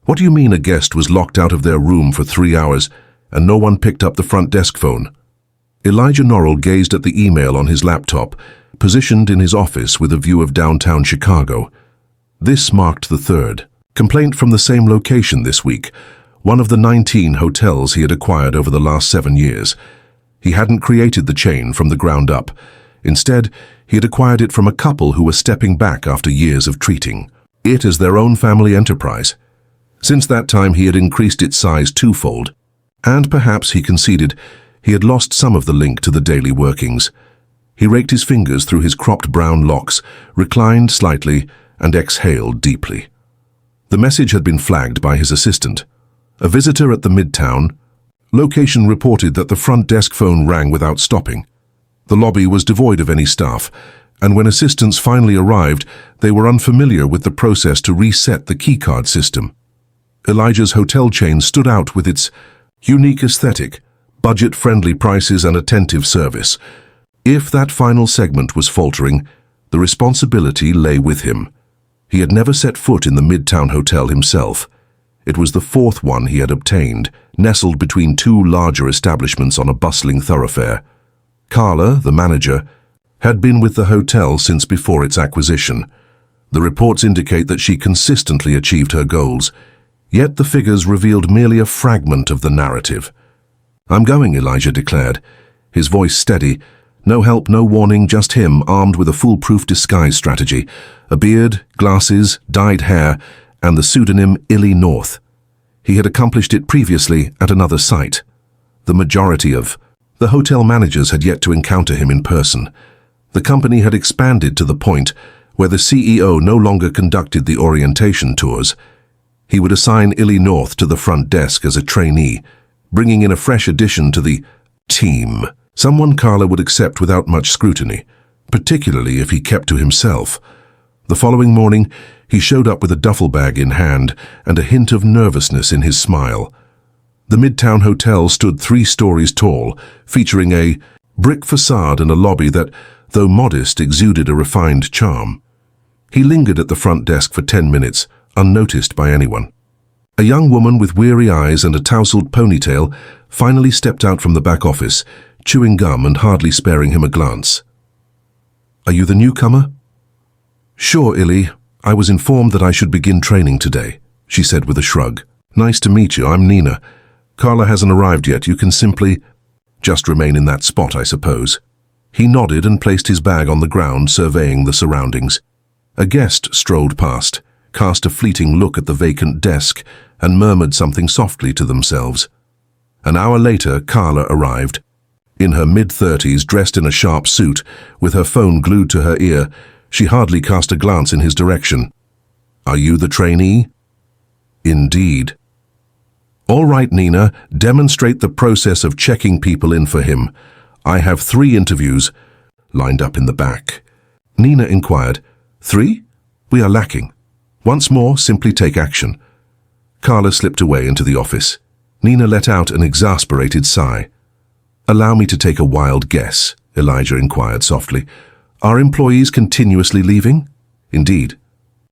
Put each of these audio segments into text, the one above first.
What do you mean a guest was locked out of their room for 3 hours and no one picked up the front desk phone? Elijah Norrell gazed at the email on his laptop, positioned in his office with a view of downtown Chicago. This marked the third complaint from the same location this week, one of the 19 hotels he had acquired over the last 7 years. He hadn't created the chain from the ground up. Instead, he had acquired it from a couple who were stepping back after years of treating it as their own family enterprise. Since that time, he had increased its size twofold, and perhaps, he conceded, he had lost some of the link to the daily workings. He raked his fingers through his cropped brown locks, reclined slightly, and exhaled deeply. The message had been flagged by his assistant. A visitor at the Midtown location reported that the front desk phone rang without stopping. The lobby was devoid of any staff, and when assistants finally arrived, they were unfamiliar with the process to reset the keycard system. Elijah's hotel chain stood out with its unique aesthetic, budget-friendly prices and attentive service. If that final segment was faltering, the responsibility lay with him. He had never set foot in the Midtown Hotel himself. It was the fourth one he had obtained, nestled between two larger establishments on a bustling thoroughfare. Carla, the manager, had been with the hotel since before its acquisition. The reports indicate that she consistently achieved her goals, yet the figures revealed merely a fragment of the narrative. "I'm going," Elijah declared, his voice steady. No help, no warning, just him, armed with a foolproof disguise strategy, a beard, glasses, dyed hair, and the pseudonym Illy North. He had accomplished it previously at another site. The majority of the hotel managers had yet to encounter him in person. The company had expanded to the point where the CEO no longer conducted the orientation tours. He would assign Illy North to the front desk as a trainee, bringing in a fresh addition to the team, someone Carla would accept without much scrutiny, particularly if he kept to himself. The following morning, he showed up with a duffel bag in hand and a hint of nervousness in his smile. The Midtown Hotel stood 3 stories tall, featuring a brick facade and a lobby that, though modest, exuded a refined charm. He lingered at the front desk for 10 minutes, unnoticed by anyone. A young woman with weary eyes and a tousled ponytail finally stepped out from the back office, chewing gum and hardly sparing him a glance. "Are you the newcomer?" "Sure, Illy. I was informed that I should begin training today," she said with a shrug. "Nice to meet you. I'm Nina. Carla hasn't arrived yet. You can simply just remain in that spot, I suppose." He nodded and placed his bag on the ground, surveying the surroundings. A guest strolled past, cast a fleeting look at the vacant desk, and murmured something softly to themselves. An hour later, Carla arrived. In her mid-30s, dressed in a sharp suit, with her phone glued to her ear, she hardly cast a glance in his direction. "Are you the trainee?" "Indeed." "All right, Nina, demonstrate the process of checking people in for him. I have 3 interviews lined up in the back." Nina inquired, "3? We are lacking. Once more, simply take action." Carla slipped away into the office. Nina let out an exasperated sigh. "Allow me to take a wild guess," Elijah inquired softly. "Are employees continuously leaving?" "Indeed.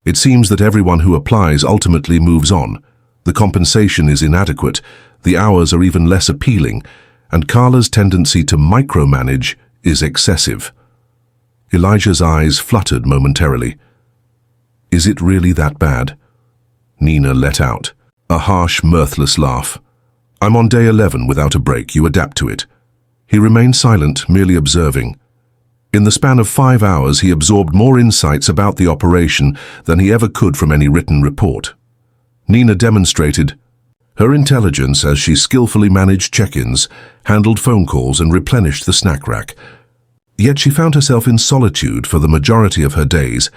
It seems that everyone who applies ultimately moves on. The compensation is inadequate, the hours are even less appealing, and Carla's tendency to micromanage is excessive." Elijah's eyes fluttered momentarily. "Is it really that bad?" Nina let out a harsh, mirthless laugh. "I'm on day 11 without a break. You adapt to it." He remained silent, merely observing. In the span of 5 hours, he absorbed more insights about the operation than he ever could from any written report. Nina demonstrated her intelligence as she skillfully managed check-ins, handled phone calls, and replenished the snack rack. Yet she found herself in solitude for the majority of her days.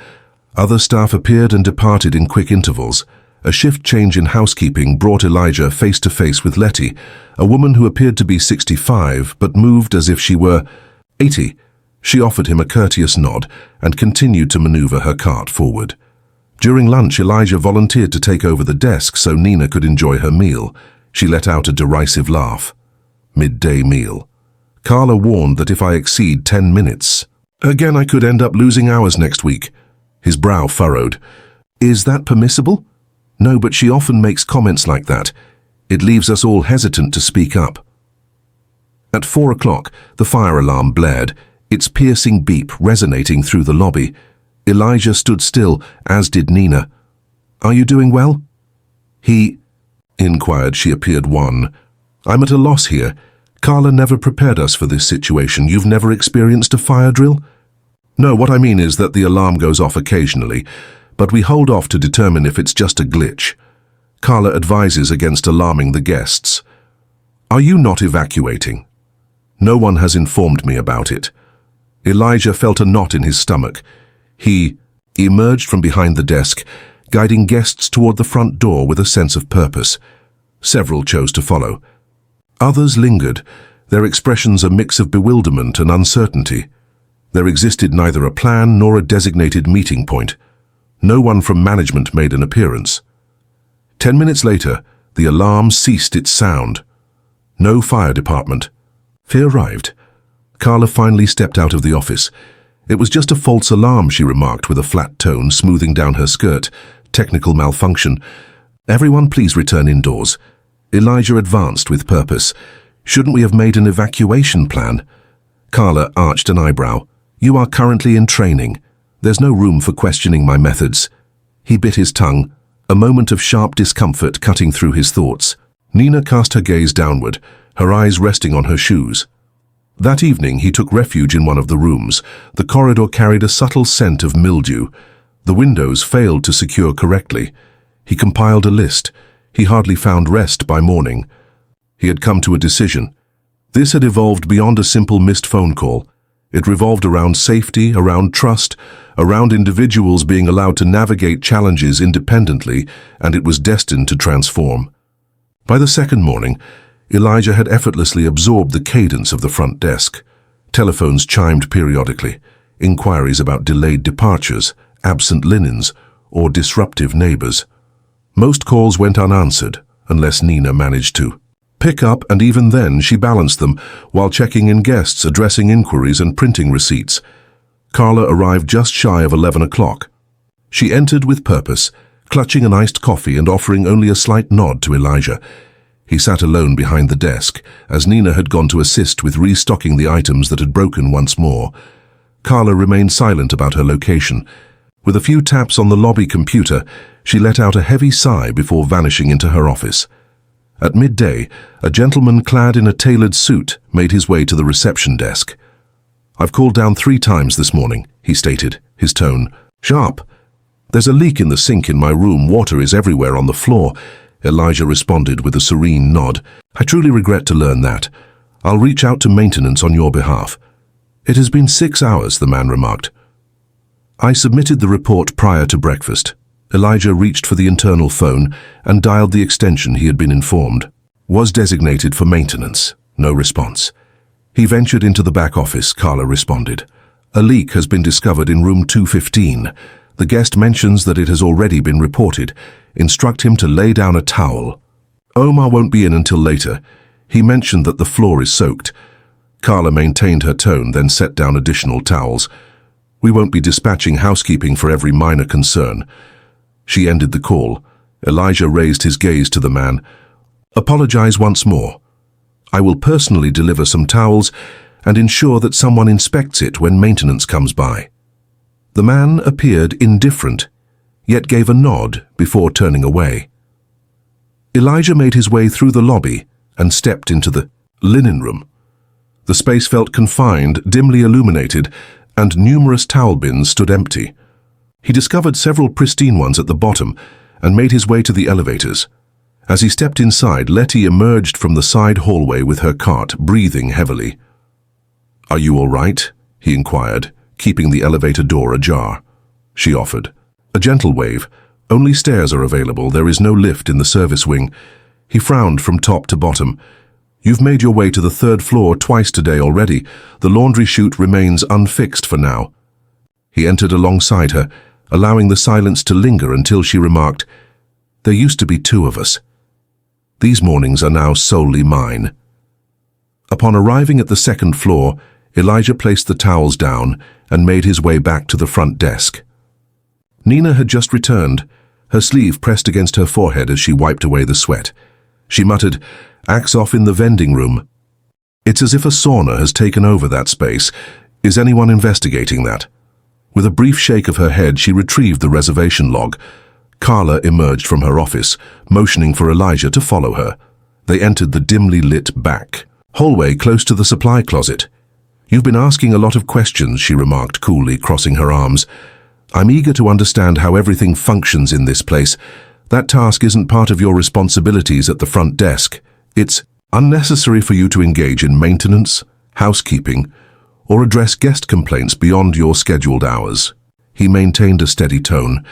Other staff appeared and departed in quick intervals. A shift change in housekeeping brought Elijah face-to-face with Letty, a woman who appeared to be 65 but moved as if she were 80. She offered him a courteous nod and continued to maneuver her cart forward. During lunch, Elijah volunteered to take over the desk so Nina could enjoy her meal. She let out a derisive laugh. "Midday meal. Carla warned that if I exceed 10 minutes, again I could end up losing hours next week." His brow furrowed. "Is that permissible?" No, but she often makes comments like that. It leaves us all hesitant to speak up. At 4 o'clock, the fire alarm blared, its piercing beep resonating through the lobby. Elijah stood still, as did Nina. "Are you doing well?" "He," inquired. She appeared wan. "I'm at a loss here. Carla never prepared us for this situation. You've never experienced a fire drill?" "No, what I mean is that the alarm goes off occasionally, but we hold off to determine if it's just a glitch. Carla advises against alarming the guests." "Are you not evacuating?" "No one has informed me about it." Elijah felt a knot in his stomach. He emerged from behind the desk, guiding guests toward the front door with a sense of purpose. Several chose to follow. Others lingered, their expressions a mix of bewilderment and uncertainty. There existed neither a plan nor a designated meeting point. No one from management made an appearance. 10 minutes later, the alarm ceased its sound. No fire department. Fear arrived. Carla finally stepped out of the office. "It was just a false alarm," she remarked with a flat tone, smoothing down her skirt. "Technical malfunction. Everyone please return indoors." Elijah advanced with purpose. "Shouldn't we have made an evacuation plan?" Carla arched an eyebrow. "You are currently in training. There's no room for questioning my methods." He bit his tongue, a moment of sharp discomfort cutting through his thoughts. Nina cast her gaze downward, her eyes resting on her shoes. That evening he took refuge in one of the rooms. The corridor carried a subtle scent of mildew. The windows failed to secure correctly. He compiled a list. He hardly found rest by morning. He had come to a decision. This had evolved beyond a simple missed phone call. It revolved around safety, around trust, around individuals being allowed to navigate challenges independently, and it was destined to transform. By the second morning, Elijah had effortlessly absorbed the cadence of the front desk. Telephones chimed periodically, inquiries about delayed departures, absent linens, or disruptive neighbors. Most calls went unanswered, unless Nina managed to pick up, and even then she balanced them while checking in guests, addressing inquiries, and printing receipts. Carla arrived just shy of 11 o'clock. She entered with purpose, clutching an iced coffee and offering only a slight nod to Elijah. He sat alone behind the desk, as Nina had gone to assist with restocking the items that had broken once more. Carla remained silent about her location. With a few taps on the lobby computer, she let out a heavy sigh before vanishing into her office. At midday, a gentleman clad in a tailored suit made his way to the reception desk. "I've called down 3 times this morning," he stated, his tone sharp. "There's a leak in the sink in my room. Water is everywhere on the floor." Elijah responded with a serene nod. "I truly regret to learn that. I'll reach out to maintenance on your behalf." "It has been 6 hours," the man remarked. "I submitted the report prior to breakfast." Elijah reached for the internal phone and dialed the extension he had been informed. "Was designated for maintenance." No response. He ventured into the back office. Carla responded. "A leak has been discovered in room 215. The guest mentions that it has already been reported. Instruct him to lay down a towel. Omar won't be in until later. He mentioned that the floor is soaked." Carla maintained her tone, then set down additional towels. "We won't be dispatching housekeeping for every minor concern." She ended the call. Elijah raised his gaze to the man. "Apologize once more. I will personally deliver some towels and ensure that someone inspects it when maintenance comes by." The man appeared indifferent, yet gave a nod before turning away. Elijah made his way through the lobby and stepped into the linen room. The space felt confined, dimly illuminated, and numerous towel bins stood empty. He discovered several pristine ones at the bottom and made his way to the elevators. As he stepped inside, Letty emerged from the side hallway with her cart, breathing heavily. "Are you all right?" he inquired, keeping the elevator door ajar. She offered. A gentle wave. "Only stairs are available. There is no lift in the service wing." He frowned from top to bottom. "You've made your way to the 3rd floor twice today already. The laundry chute remains unfixed for now." He entered alongside her, allowing the silence to linger until she remarked, "There used to be 2 of us. These mornings are now solely mine." Upon arriving at the 2nd floor, Elijah placed the towels down and made his way back to the front desk. Nina had just returned. her sleeve pressed against her forehead as she wiped away the sweat. She muttered, "Axe off in the vending room." "It's as if a sauna has taken over that space. Is anyone investigating that?" With a brief shake of her head, she retrieved the reservation log. Carla emerged from her office, motioning for Elijah to follow her. They entered the dimly lit back hallway close to the supply closet. "You've been asking a lot of questions," she remarked coolly, crossing her arms. "I'm eager to understand how everything functions in this place. That task isn't part of your responsibilities at the front desk. It's unnecessary for you to engage in maintenance, housekeeping, or address guest complaints beyond your scheduled hours." He maintained a steady tone.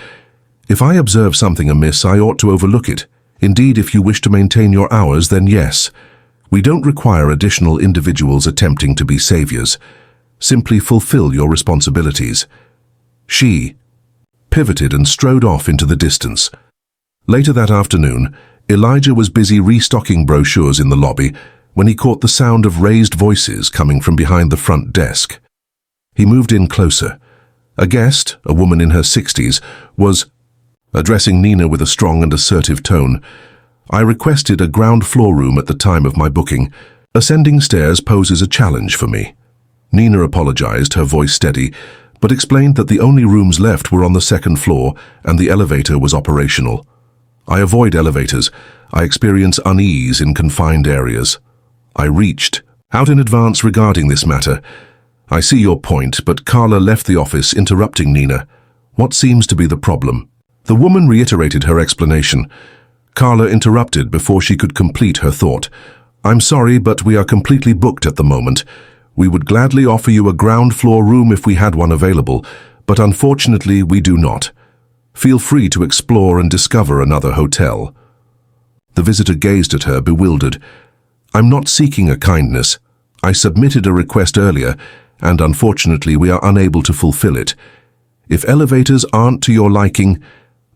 "If I observe something amiss, I ought to overlook it. Indeed, if you wish to maintain your hours, then yes. We don't require additional individuals attempting to be saviors. Simply fulfill your responsibilities." She pivoted and strode off into the distance. Later that afternoon, Elijah was busy restocking brochures in the lobby when he caught the sound of raised voices coming from behind the front desk. He moved in closer. A guest, a woman in her 60s, was addressing Nina with a strong and assertive tone. "I requested a ground floor room at the time of my booking. Ascending stairs poses a challenge for me." Nina apologized, her voice steady, but explained that the only rooms left were on the second floor and the elevator was operational. "I avoid elevators. I experience unease in confined areas." I reached out in advance regarding this matter. "I see your point," but Carla left the office, interrupting Nina. "What seems to be the problem?" The woman reiterated her explanation. Carla interrupted before she could complete her thought. "I'm sorry, but we are completely booked at the moment. We would gladly offer you a ground floor room if we had one available, but unfortunately we do not. Feel free to explore and discover another hotel." The visitor gazed at her, bewildered. "I'm not seeking a kindness. I submitted a request earlier, and unfortunately we are unable to fulfill it. If elevators aren't to your liking,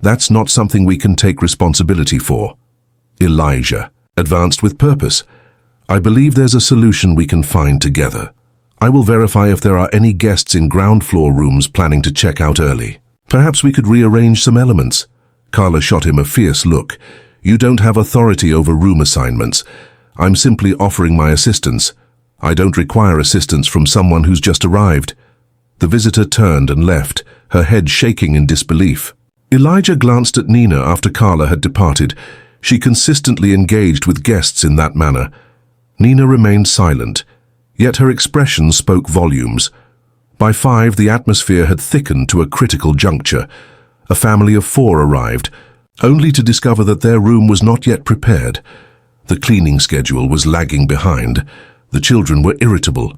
that's not something we can take responsibility for." Elijah advanced with purpose. "I believe there's a solution we can find together. I will verify if there are any guests in ground floor rooms planning to check out early. Perhaps we could rearrange some elements." Carla shot him a fierce look. "You don't have authority over room assignments. I'm simply offering my assistance. I don't require assistance from someone who's just arrived." The visitor turned and left, her head shaking in disbelief. Elijah glanced at Nina after Carla had departed. She consistently engaged with guests in that manner. Nina remained silent, yet her expression spoke volumes. By 5, the atmosphere had thickened to a critical juncture. A family of 4 arrived, only to discover that their room was not yet prepared. The cleaning schedule was lagging behind. The children were irritable.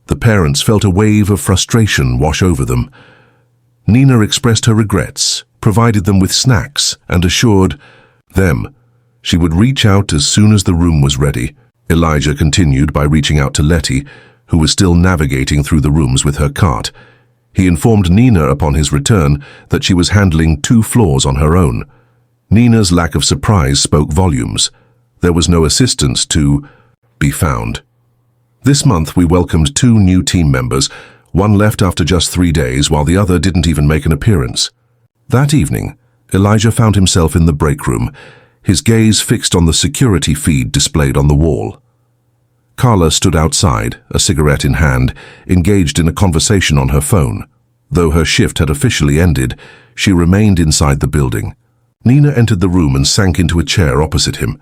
The parents felt a wave of frustration wash over them. Nina expressed her regrets, provided them with snacks, and assured them she would reach out as soon as the room was ready. Elijah continued by reaching out to Letty, who was still navigating through the rooms with her cart. He informed Nina upon his return that she was handling 2 floors on her own. Nina's lack of surprise spoke volumes. There was no assistance to be found. This month we welcomed 2 new team members. One left after just 3 days, while the other didn't even make an appearance. That evening, Elijah found himself in the break room, his gaze fixed on the security feed displayed on the wall. Carla stood outside, a cigarette in hand, engaged in a conversation on her phone. Though her shift had officially ended, she remained inside the building. Nina entered the room and sank into a chair opposite him.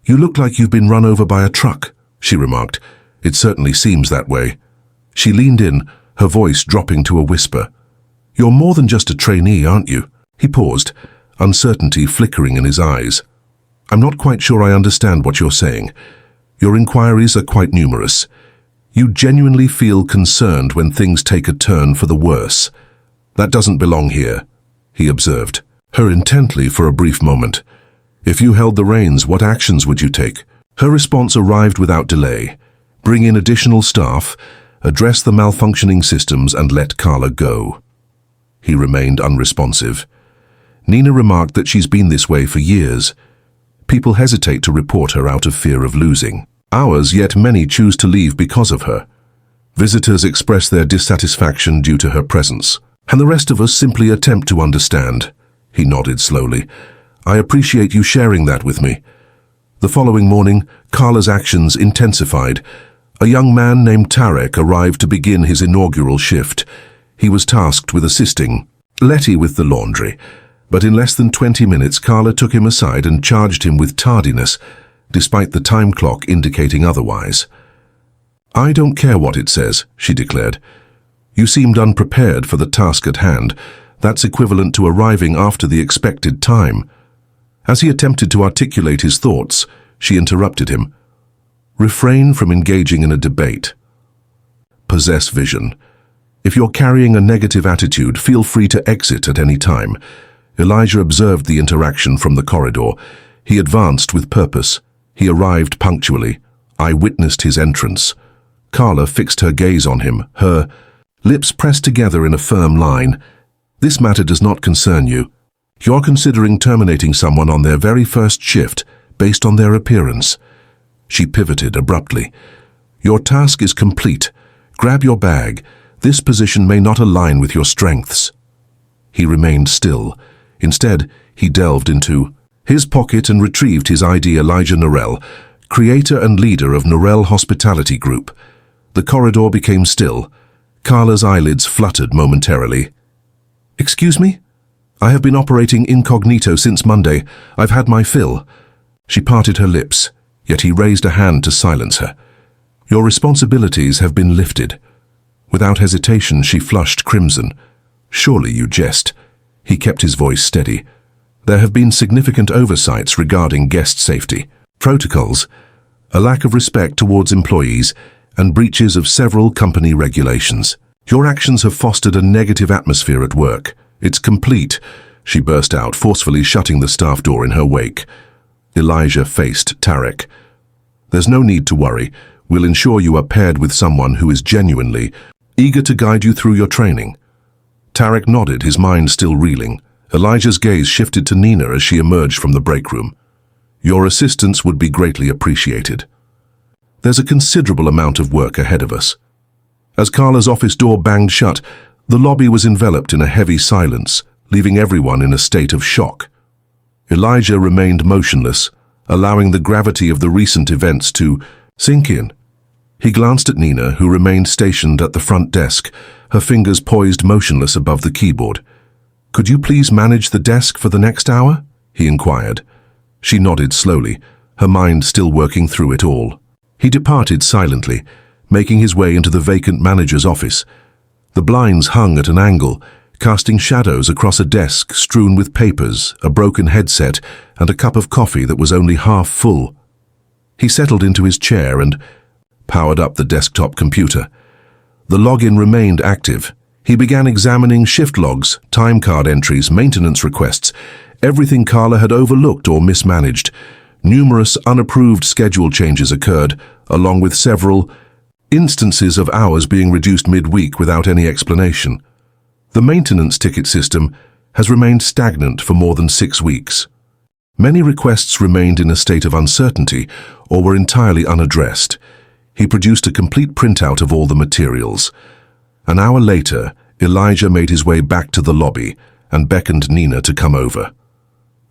"You look like you've been run over by a truck," she remarked. "It certainly seems that way." She leaned in, her voice dropping to a whisper. "You're more than just a trainee, aren't you?" He paused, uncertainty flickering in his eyes. "I'm not quite sure I understand what you're saying. Your inquiries are quite numerous. You genuinely feel concerned when things take a turn for the worse. That doesn't belong here," he observed, her intently for a brief moment. "If you held the reins, what actions would you take?" Her response arrived without delay. Bring in additional staff, address the malfunctioning systems, and let Carla go. He remained unresponsive. Nina remarked that she's been this way for years. People hesitate to report her out of fear of losing. Hours, yet many choose to leave because of her. Visitors express their dissatisfaction due to her presence, and the rest of us simply attempt to understand. He nodded slowly. I appreciate you sharing that with me. The following morning, Carla's actions intensified. A young man named Tarek arrived to begin his inaugural shift. He was tasked with assisting Letty with the laundry, but in less than 20 minutes Carla took him aside and charged him with tardiness, despite the time clock indicating otherwise. I don't care what it says, she declared. You seemed unprepared for the task at hand. That's equivalent to arriving after the expected time. As he attempted to articulate his thoughts, she interrupted him. Refrain from engaging in a debate. Possess vision. If you're carrying a negative attitude, feel free to exit at any time. Elijah observed the interaction from the corridor. He advanced with purpose. He arrived punctually. I witnessed his entrance. Carla fixed her gaze on him, her lips pressed together in a firm line. This matter does not concern you. You're considering terminating someone on their very first shift based on their appearance. She pivoted abruptly. Your task is complete. Grab your bag. This position may not align with your strengths. He remained still. Instead, he delved into his pocket and retrieved his ID. Elijah Norell, creator and leader of Norell Hospitality Group. The corridor became still. Carla's eyelids fluttered momentarily. Excuse me? I have been operating incognito since Monday. I've had my fill. She parted her lips, yet he raised a hand to silence her. Your responsibilities have been lifted. Without hesitation, she flushed crimson. Surely you jest. He kept his voice steady. There have been significant oversights regarding guest safety, protocols, a lack of respect towards employees, and breaches of several company regulations. Your actions have fostered a negative atmosphere at work. It's complete, she burst out, forcefully shutting the staff door in her wake. Elijah faced Tarek. There's no need to worry. We'll ensure you are paired with someone who is genuinely eager to guide you through your training. Tarek nodded, his mind still reeling. Elijah's gaze shifted to Nina as she emerged from the break room. Your assistance would be greatly appreciated. There's a considerable amount of work ahead of us. As Carla's office door banged shut, the lobby was enveloped in a heavy silence, leaving everyone in a state of shock. Elijah remained motionless, allowing the gravity of the recent events to sink in. He glanced at Nina, who remained stationed at the front desk, her fingers poised motionless above the keyboard. Could you please manage the desk for the next hour? He inquired. She nodded slowly, her mind still working through it all. He departed silently, making his way into the vacant manager's office. The blinds hung at an angle, casting shadows across a desk strewn with papers, a broken headset, and a cup of coffee that was only half full. He settled into his chair and powered up the desktop computer. The login remained active. He began examining shift logs, time card entries, maintenance requests, everything Carla had overlooked or mismanaged. Numerous unapproved schedule changes occurred, along with several instances of hours being reduced midweek without any explanation. The maintenance ticket system has remained stagnant for more than 6 weeks. Many requests remained in a state of uncertainty or were entirely unaddressed. He produced a complete printout of all the materials. An hour later, Elijah made his way back to the lobby and beckoned Nina to come over.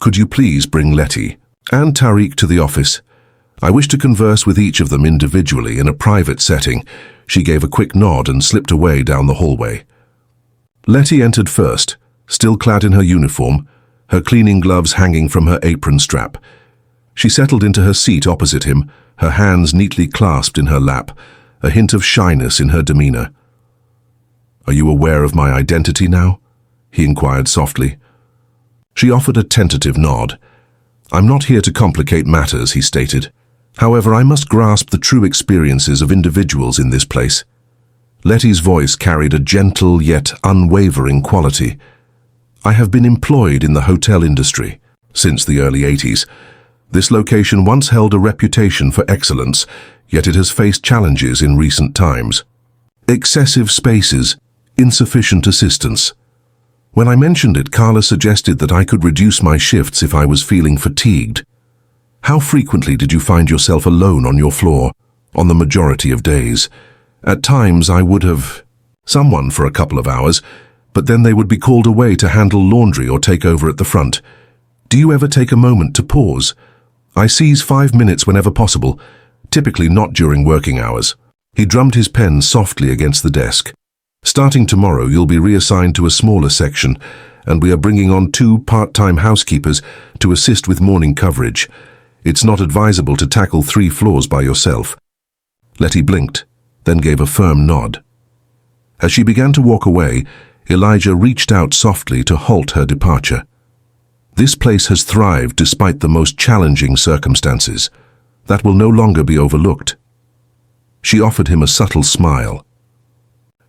Could you please bring Letty and Tariq to the office? I wish to converse with each of them individually in a private setting. She gave a quick nod and slipped away down the hallway. Letty entered first, still clad in her uniform, her cleaning gloves hanging from her apron strap. She settled into her seat opposite him, her hands neatly clasped in her lap, a hint of shyness in her demeanor. Are you aware of my identity now? He inquired softly. She offered a tentative nod. I'm not here to complicate matters, he stated. However, I must grasp the true experiences of individuals in this place. Letty's voice carried a gentle yet unwavering quality. I have been employed in the hotel industry since the early 80s. This location once held a reputation for excellence, yet it has faced challenges in recent times. Excessive spaces, insufficient assistance. When I mentioned it, Carla suggested that I could reduce my shifts if I was feeling fatigued. How frequently did you find yourself alone on your floor? On the majority of days. At times I would have someone for a couple of hours, but then they would be called away to handle laundry or take over at the front. Do you ever take a moment to pause? I seize 5 minutes whenever possible, typically not during working hours. He drummed his pen softly against the desk. Starting tomorrow, you'll be reassigned to a smaller section, and we are bringing on 2 part-time housekeepers to assist with morning coverage. It's not advisable to tackle 3 floors by yourself. Letty blinked, then gave a firm nod. As she began to walk away, Elijah reached out softly to halt her departure. This place has thrived despite the most challenging circumstances. That will no longer be overlooked. She offered him a subtle smile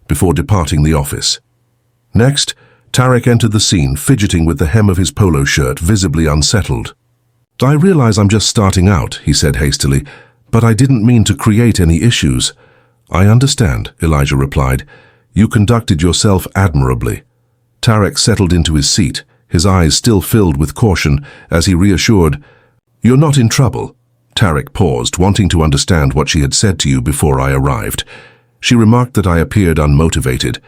before departing the office. Next, Tarek entered the scene, fidgeting with the hem of his polo shirt, visibly unsettled. I realize I'm just starting out, he said hastily, but I didn't mean to create any issues. I understand, Elijah replied. You conducted yourself admirably. Tarek settled into his seat, his eyes still filled with caution as he reassured, You're not in trouble. Tarek paused, wanting to understand what she had said to you before I arrived. She remarked that I appeared unmotivated.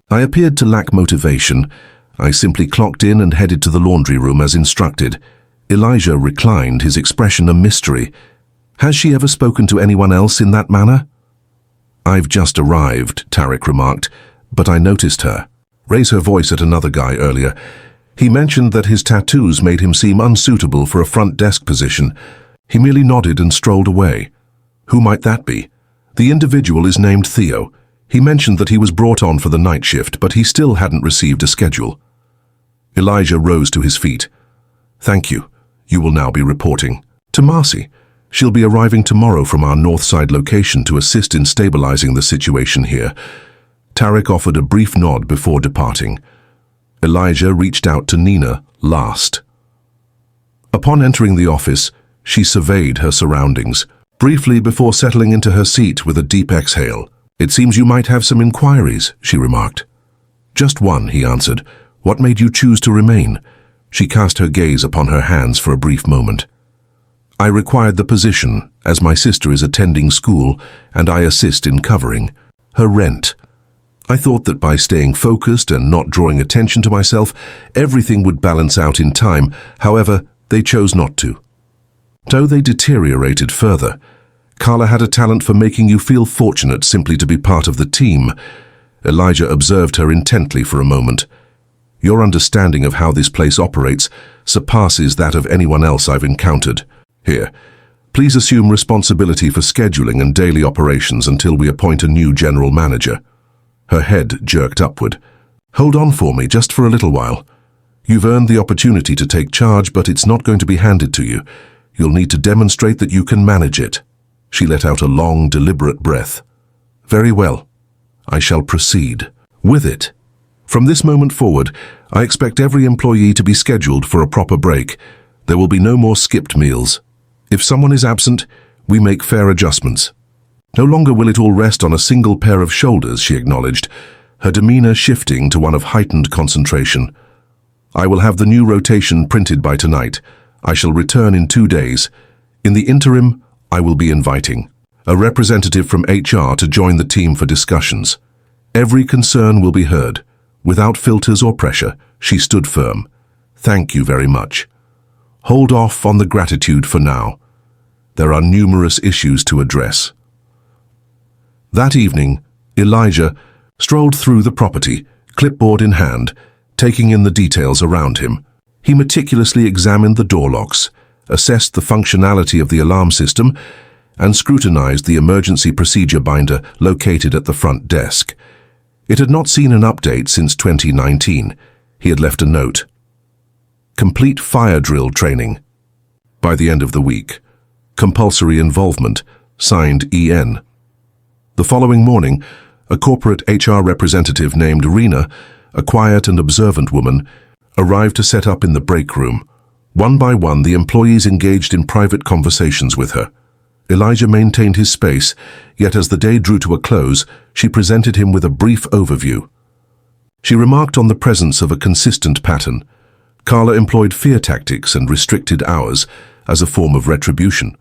I appeared to lack motivation. I simply clocked in and headed to the laundry room as instructed. Elijah reclined, his expression a mystery. Has she ever spoken to anyone else in that manner? I've just arrived, Tarek remarked, but I noticed her. Raise her voice at another guy earlier. He mentioned that his tattoos made him seem unsuitable for a front desk position. He merely nodded and strolled away. Who might that be? The individual is named Theo. He mentioned that he was brought on for the night shift, but he still hadn't received a schedule. Elijah rose to his feet. Thank you. You will now be reporting to Marcy. She'll be arriving tomorrow from our Northside location to assist in stabilizing the situation here. Tarek offered a brief nod before departing. Elijah reached out to Nina last. Upon entering the office, she surveyed her surroundings, briefly before settling into her seat with a deep exhale. It seems you might have some inquiries, she remarked. Just one, he answered. What made you choose to remain? She cast her gaze upon her hands for a brief moment. I required the position, as my sister is attending school, and I assist in covering her rent. I thought that by staying focused and not drawing attention to myself, everything would balance out in time. However, they chose not to. So they deteriorated further. Carla had a talent for making you feel fortunate simply to be part of the team. Elijah observed her intently for a moment. Your understanding of how this place operates surpasses that of anyone else I've encountered. Here, please assume responsibility for scheduling and daily operations until we appoint a new general manager. Her head jerked upward. Hold on for me, just for a little while. You've earned the opportunity to take charge, but it's not going to be handed to you. You'll need to demonstrate that you can manage it. She let out a long, deliberate breath. Very well. I shall proceed with it. From this moment forward, I expect every employee to be scheduled for a proper break. There will be no more skipped meals. If someone is absent, we make fair adjustments. No longer will it all rest on a single pair of shoulders, she acknowledged, her demeanor shifting to one of heightened concentration. I will have the new rotation printed by tonight. I shall return in 2 days. In the interim, I will be inviting a representative from HR to join the team for discussions. Every concern will be heard. Without filters or pressure, she stood firm. Thank you very much. Hold off on the gratitude for now. There are numerous issues to address. That evening, Elijah strolled through the property, clipboard in hand, taking in the details around him. He meticulously examined the door locks, assessed the functionality of the alarm system, and scrutinized the emergency procedure binder located at the front desk. It had not seen an update since 2019. He had left a note. Complete fire drill training. By the end of the week. Compulsory involvement. Signed EN. The following morning, a corporate HR representative named Rena, a quiet and observant woman, arrived to set up in the break room. One by one, the employees engaged in private conversations with her. Elijah maintained his space, yet as the day drew to a close, she presented him with a brief overview. She remarked on the presence of a consistent pattern. Carla employed fear tactics and restricted hours as a form of retribution.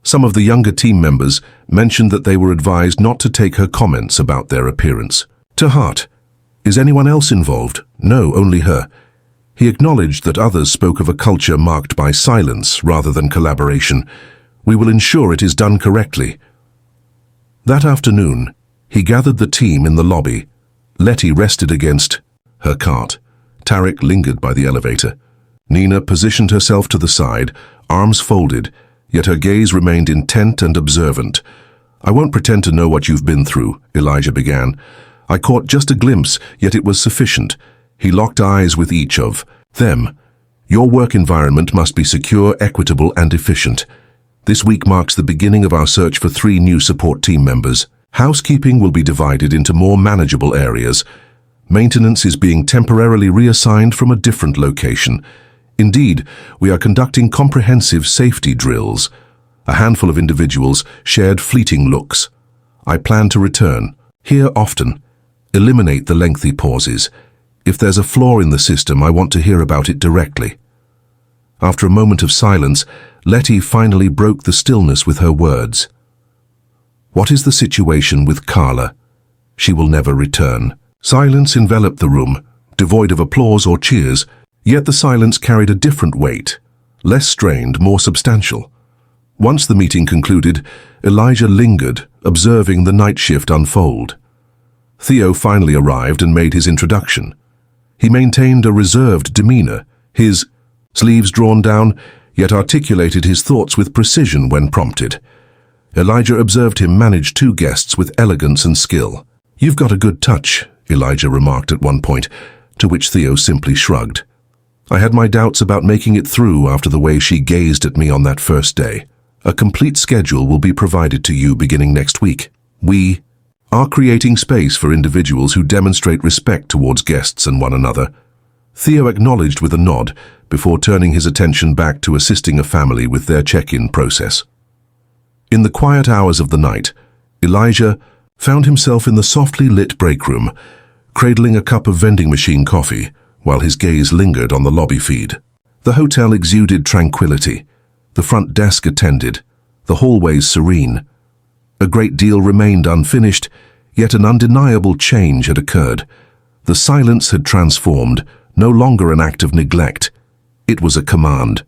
Some of the younger team members mentioned that they were advised not to take her comments about their appearance to heart. Is anyone else involved? No, only her. He acknowledged that others spoke of a culture marked by silence rather than collaboration. We will ensure it is done correctly. That afternoon, he gathered the team in the lobby. Letty rested against her cart. Tarek lingered by the elevator. Nina positioned herself to the side, arms folded, yet her gaze remained intent and observant. I won't pretend to know what you've been through, Elijah began. I caught just a glimpse, yet it was sufficient. He locked eyes with each of them. Your work environment must be secure, equitable, and efficient. This week marks the beginning of our search for 3 new support team members. Housekeeping will be divided into more manageable areas. Maintenance is being temporarily reassigned from a different location. Indeed, we are conducting comprehensive safety drills. A handful of individuals shared fleeting looks. I plan to return. Here often. Eliminate the lengthy pauses. If there's a flaw in the system, I want to hear about it directly. After a moment of silence, Letty finally broke the stillness with her words. What is the situation with Carla? She will never return. Silence enveloped the room, devoid of applause or cheers, yet the silence carried a different weight, less strained, more substantial. Once the meeting concluded, Elijah lingered, observing the night shift unfold. Theo finally arrived and made his introduction. He maintained a reserved demeanor, his sleeves drawn down, yet articulated his thoughts with precision when prompted. Elijah observed him manage 2 guests with elegance and skill. You've got a good touch, Elijah remarked at one point, to which Theo simply shrugged. I had my doubts about making it through after the way she gazed at me on that first day. A complete schedule will be provided to you beginning next week. We are creating space for individuals who demonstrate respect towards guests and one another. Theo acknowledged with a nod before turning his attention back to assisting a family with their check-in process. In the quiet hours of the night, Elijah found himself in the softly lit break room, cradling a cup of vending machine coffee while his gaze lingered on the lobby feed. The hotel exuded tranquility. The front desk attended, the hallways serene. A great deal remained unfinished, yet an undeniable change had occurred. The silence had transformed, no longer an act of neglect. It was a command.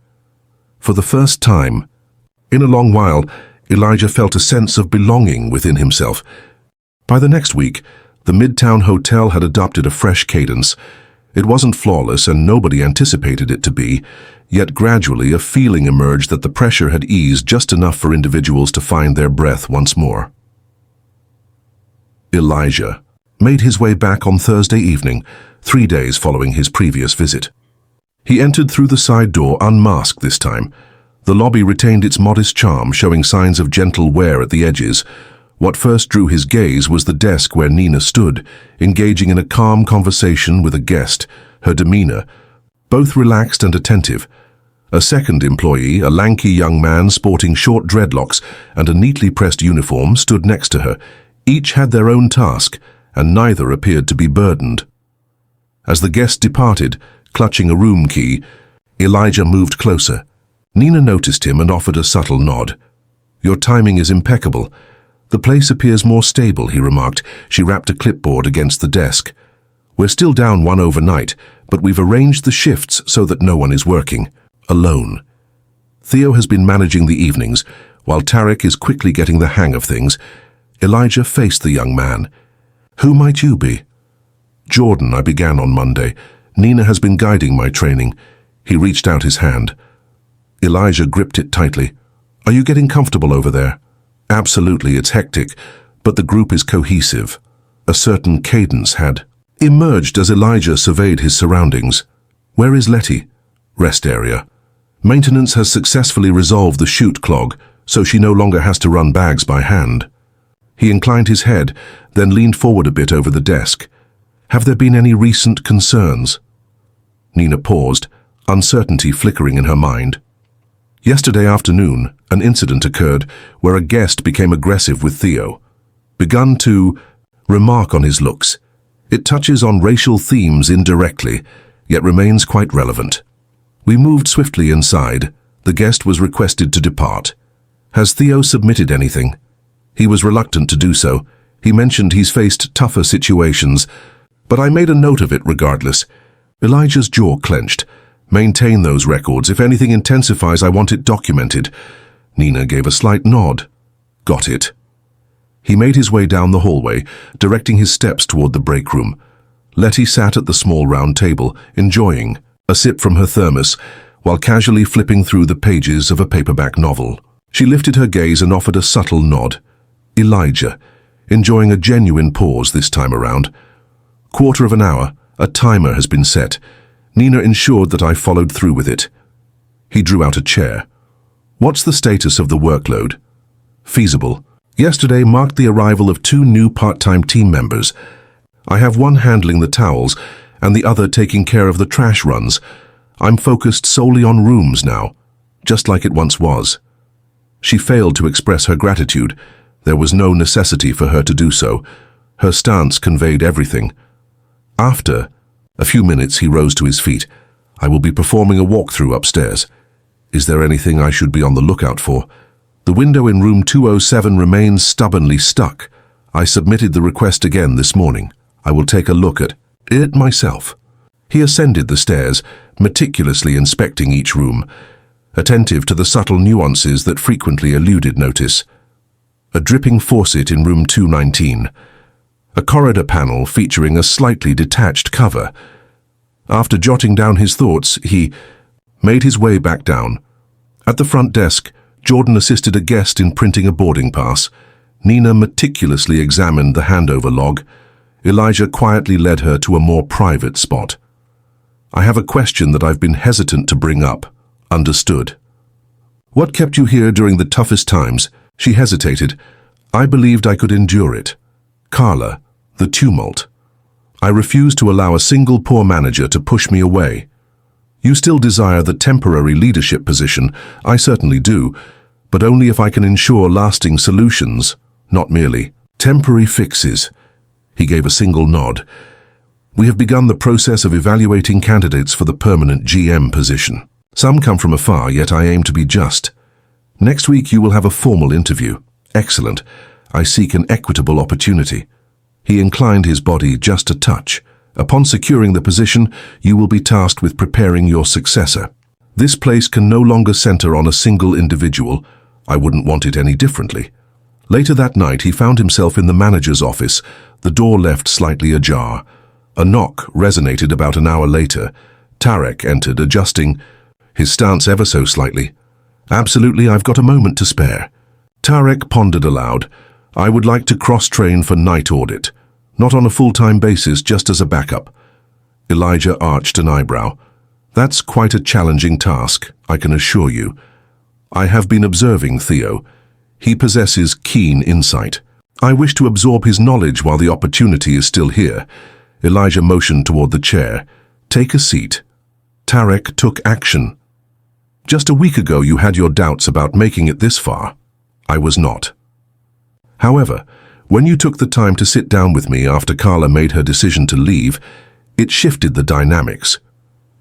For the first time, in a long while, Elijah felt a sense of belonging within himself. By the next week, the Midtown Hotel had adopted a fresh cadence. It wasn't flawless and nobody anticipated it to be, yet gradually a feeling emerged that the pressure had eased just enough for individuals to find their breath once more. Elijah made his way back on Thursday evening, 3 days following his previous visit. He entered through the side door unmasked this time. The lobby retained its modest charm, showing signs of gentle wear at the edges. What first drew his gaze was the desk where Nina stood, engaging in a calm conversation with a guest, her demeanor both relaxed and attentive. A second employee, a lanky young man sporting short dreadlocks and a neatly pressed uniform, stood next to her. Each had their own task, and neither appeared to be burdened. As the guest departed, clutching a room key, Elijah moved closer. Nina noticed him and offered a subtle nod. Your timing is impeccable. The place appears more stable, he remarked. She rapped a clipboard against the desk. We're still down one overnight, but we've arranged the shifts so that no one is working alone. Theo has been managing the evenings, while Tarek is quickly getting the hang of things. Elijah faced the young man. Who might you be? Jordan, I began on Monday. Nina has been guiding my training. He reached out his hand. Elijah gripped it tightly. Are you getting comfortable over there? Absolutely, it's hectic, but the group is cohesive. A certain cadence had emerged as Elijah surveyed his surroundings. Where is Letty? Rest area. Maintenance has successfully resolved the chute clog, so she no longer has to run bags by hand. He inclined his head, then leaned forward a bit over the desk. Have there been any recent concerns? Nina paused, uncertainty flickering in her mind. Yesterday afternoon, an incident occurred where a guest became aggressive with Theo. Begun to remark on his looks. It touches on racial themes indirectly, yet remains quite relevant. We moved swiftly inside. The guest was requested to depart. Has Theo submitted anything? He was reluctant to do so. He mentioned he's faced tougher situations. But I made a note of it regardless. Elijah's jaw clenched. Maintain those records. If anything intensifies, I want it documented. Nina gave a slight nod. Got it. He made his way down the hallway, directing his steps toward the break room. Letty sat at the small round table, enjoying a sip from her thermos, while casually flipping through the pages of a paperback novel. She lifted her gaze and offered a subtle nod. Elijah, enjoying a genuine pause this time around. Quarter of an hour, a timer has been set. Nina ensured that I followed through with it. He drew out a chair. What's the status of the workload? Feasible. Yesterday marked the arrival of 2 new part-time team members. I have one handling the towels and the other taking care of the trash runs. I'm focused solely on rooms now, just like it once was. She failed to express her gratitude. There was no necessity for her to do so. Her stance conveyed everything. After a few minutes, he rose to his feet. I will be performing a walkthrough upstairs. Is there anything I should be on the lookout for? The window in room 207 remains stubbornly stuck. I submitted the request again this morning. I will take a look at it myself. He ascended the stairs, meticulously inspecting each room, attentive to the subtle nuances that frequently eluded notice. A dripping faucet in room 219. A corridor panel featuring a slightly detached cover. After jotting down his thoughts, he made his way back down. At the front desk, Jordan assisted a guest in printing a boarding pass. Nina meticulously examined the handover log. Elijah quietly led her to a more private spot. I have a question that I've been hesitant to bring up. Understood. What kept you here during the toughest times? She hesitated. I believed I could endure it. Carla, the tumult. I refused to allow a single poor manager to push me away. You still desire the temporary leadership position. I certainly do, but only if I can ensure lasting solutions, not merely temporary fixes. He gave a single nod. We have begun the process of evaluating candidates for the permanent GM position. Some come from afar, yet I aim to be just. Next week you will have a formal interview. Excellent. I seek an equitable opportunity. He inclined his body just a touch. Upon securing the position, you will be tasked with preparing your successor. This place can no longer center on a single individual. I wouldn't want it any differently. Later that night, he found himself in the manager's office, the door left slightly ajar. A knock resonated about an hour later. Tarek entered, adjusting his stance ever so slightly. Absolutely, I've got a moment to spare. Tarek pondered aloud. I would like to cross-train for night audit. Not on a full-time basis, just as a backup. Elijah arched an eyebrow. That's quite a challenging task, I can assure you. I have been observing Theo. He possesses keen insight. I wish to absorb his knowledge while the opportunity is still here. Elijah motioned toward the chair. Take a seat. Tarek took action. Just a week ago you had your doubts about making it this far. I was not. However, when you took the time to sit down with me after Carla made her decision to leave, it shifted the dynamics.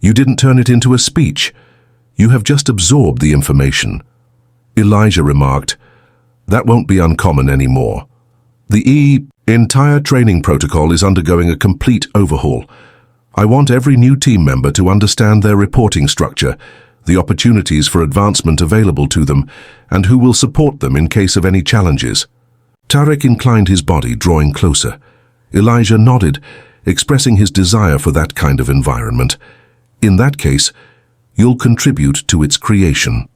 You didn't turn it into a speech. You have just absorbed the information. Elijah remarked, that won't be uncommon anymore. The entire training protocol is undergoing a complete overhaul. I want every new team member to understand their reporting structure, the opportunities for advancement available to them, and who will support them in case of any challenges. Tarek inclined his body, drawing closer. Elijah nodded, expressing his desire for that kind of environment. In that case, you'll contribute to its creation.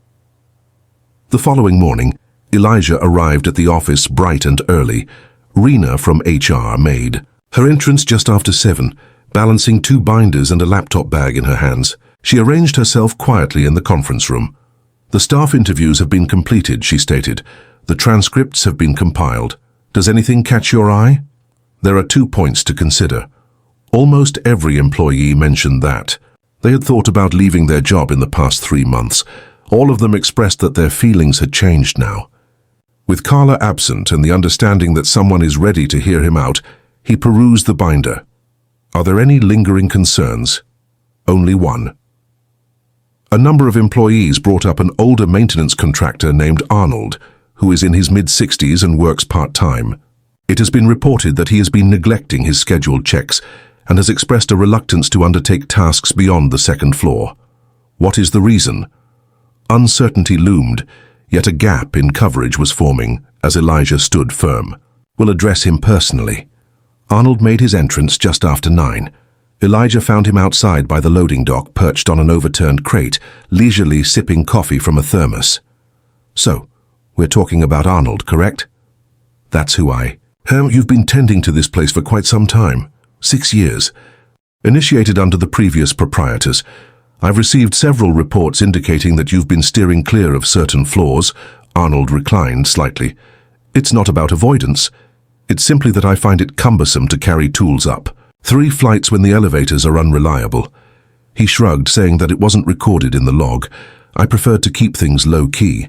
The following morning, Elijah arrived at the office bright and early. Rena from HR made her entrance just after 7, balancing 2 binders and a laptop bag in her hands. She arranged herself quietly in the conference room. The staff interviews have been completed, she stated. The transcripts have been compiled. Does anything catch your eye? There are 2 points to consider. Almost every employee mentioned that. They had thought about leaving their job in the past 3 months. All of them expressed that their feelings had changed now. With Carla absent and the understanding that someone is ready to hear him out, he perused the binder. Are there any lingering concerns? Only one. A number of employees brought up an older maintenance contractor named Arnold, who is in his mid-60s and works part-time. It has been reported that he has been neglecting his scheduled checks and has expressed a reluctance to undertake tasks beyond the second floor. What is the reason? Uncertainty loomed, yet a gap in coverage was forming as Elijah stood firm. We'll address him personally. Arnold made his entrance just after 9. Elijah found him outside by the loading dock, perched on an overturned crate, leisurely sipping coffee from a thermos. So, we're talking about Arnold, correct? That's who You've been tending to this place for quite some time. 6 years. Initiated under the previous proprietors, I've received several reports indicating that you've been steering clear of certain floors. Arnold reclined slightly. It's not about avoidance. It's simply that I find it cumbersome to carry tools up. 3 flights when the elevators are unreliable. He shrugged, saying that it wasn't recorded in the log. I preferred to keep things low-key.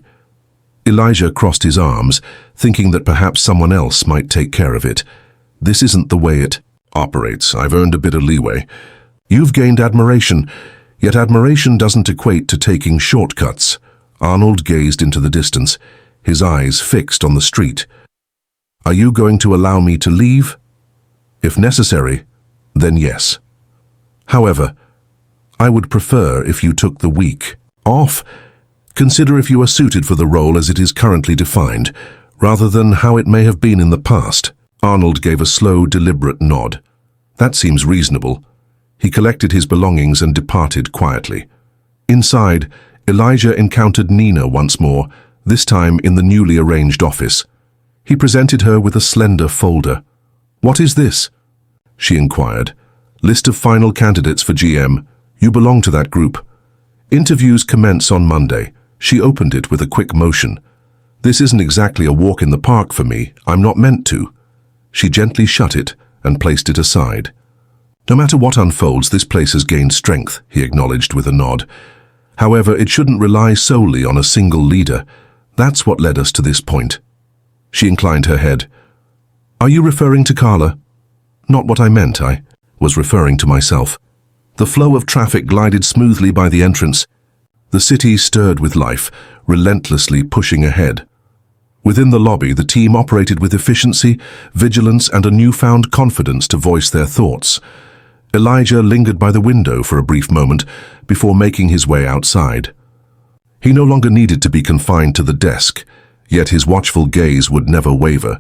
Elijah crossed his arms, thinking that perhaps someone else might take care of it. This isn't the way it operates. I've earned a bit of leeway. You've gained admiration, yet admiration doesn't equate to taking shortcuts. Arnold gazed into the distance, his eyes fixed on the street. Are you going to allow me to leave? If necessary, then yes. However, I would prefer if you took the week off. Consider if you are suited for the role as it is currently defined, rather than how it may have been in the past. Arnold gave a slow, deliberate nod. That seems reasonable. He collected his belongings and departed quietly. Inside, Elijah encountered Nina once more, this time in the newly arranged office. He presented her with a slender folder. "What is this?" she inquired. "List of final candidates for GM. You belong to that group. Interviews commence on Monday." She opened it with a quick motion. "This isn't exactly a walk in the park for me. I'm not meant to." She gently shut it and placed it aside. "No matter what unfolds, this place has gained strength," he acknowledged with a nod. "However, it shouldn't rely solely on a single leader. That's what led us to this point." She inclined her head. "Are you referring to Carla?" "Not what I meant. I was referring to myself." The flow of traffic glided smoothly by the entrance. The city stirred with life, relentlessly pushing ahead. Within the lobby, the team operated with efficiency, vigilance, and a newfound confidence to voice their thoughts. Elijah lingered by the window for a brief moment before making his way outside. He no longer needed to be confined to the desk, yet his watchful gaze would never waver.